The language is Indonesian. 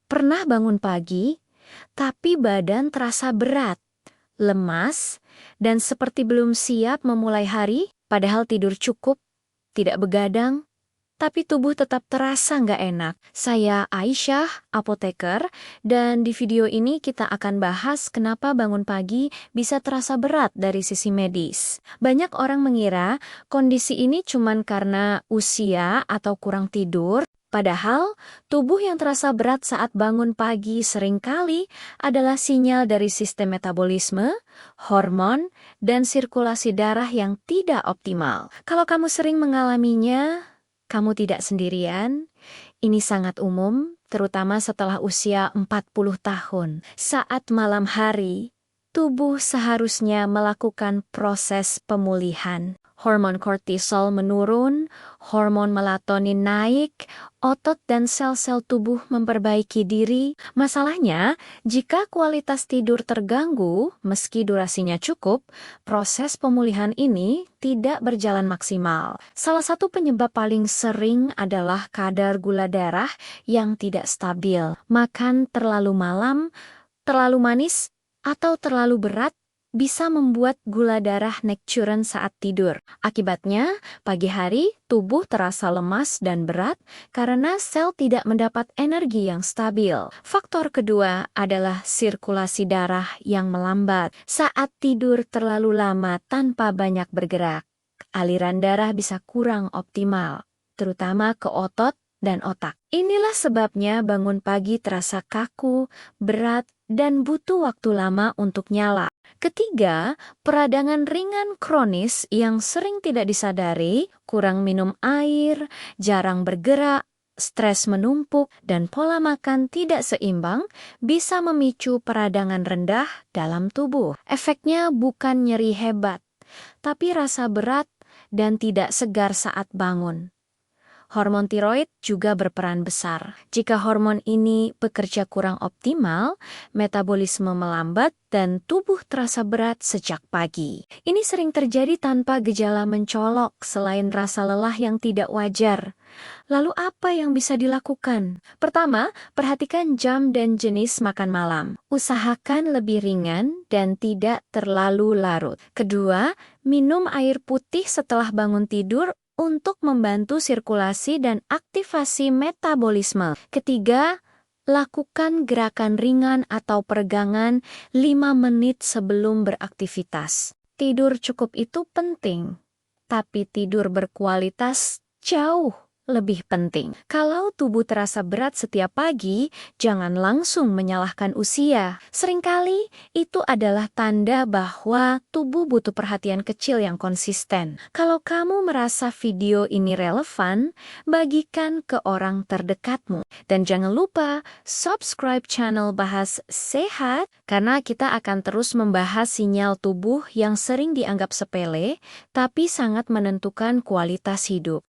Pernah bangun pagi, tapi badan terasa berat, lemas, dan seperti belum siap memulai hari, padahal tidur cukup, tidak begadang, tapi tubuh tetap terasa nggak enak. Saya Aisyah, apoteker, dan di video ini kita akan bahas kenapa bangun pagi bisa terasa berat dari sisi medis. Banyak orang mengira kondisi ini cuman karena usia atau kurang tidur, padahal tubuh yang terasa berat saat bangun pagi seringkali adalah sinyal dari sistem metabolisme, hormon, dan sirkulasi darah yang tidak optimal. Kalau kamu sering mengalaminya, kamu tidak sendirian. Ini sangat umum, terutama setelah usia 40 tahun. Saat malam hari, tubuh seharusnya melakukan proses pemulihan. Hormon kortisol menurun, hormon melatonin naik, otot dan sel-sel tubuh memperbaiki diri. Masalahnya, jika kualitas tidur terganggu, meski durasinya cukup, proses pemulihan ini tidak berjalan maksimal. Salah satu penyebab paling sering adalah kadar gula darah yang tidak stabil. Makan terlalu malam, terlalu manis, atau terlalu berat bisa membuat gula darah naik turun saat tidur. Akibatnya, pagi hari tubuh terasa lemas dan berat karena sel tidak mendapat energi yang stabil. Faktor kedua adalah sirkulasi darah yang melambat. Saat tidur terlalu lama tanpa banyak bergerak, aliran darah bisa kurang optimal, terutama ke otot dan otak. Inilah sebabnya bangun pagi terasa kaku, berat, dan butuh waktu lama untuk nyala. Ketiga, peradangan ringan kronis yang sering tidak disadari, kurang minum air, jarang bergerak, stres menumpuk, dan pola makan tidak seimbang bisa memicu peradangan rendah dalam tubuh. Efeknya bukan nyeri hebat, tapi rasa berat dan tidak segar saat bangun. Hormon tiroid juga berperan besar. Jika hormon ini bekerja kurang optimal, metabolisme melambat dan tubuh terasa berat sejak pagi. Ini sering terjadi tanpa gejala mencolok selain rasa lelah yang tidak wajar. Lalu apa yang bisa dilakukan? Pertama, perhatikan jam dan jenis makan malam. Usahakan lebih ringan dan tidak terlalu larut. Kedua, minum air putih setelah bangun tidur untuk membantu sirkulasi dan aktivasi metabolisme. Ketiga, lakukan gerakan ringan atau peregangan 5 menit sebelum beraktivitas. Tidur cukup itu penting, tapi tidur berkualitas jauh lebih penting. Kalau tubuh terasa berat setiap pagi, jangan langsung menyalahkan usia. Seringkali itu adalah tanda bahwa tubuh butuh perhatian kecil yang konsisten. Kalau kamu merasa video ini relevan, bagikan ke orang terdekatmu. Dan jangan lupa subscribe channel Bahas Sehat, karena kita akan terus membahas sinyal tubuh yang sering dianggap sepele, tapi sangat menentukan kualitas hidup.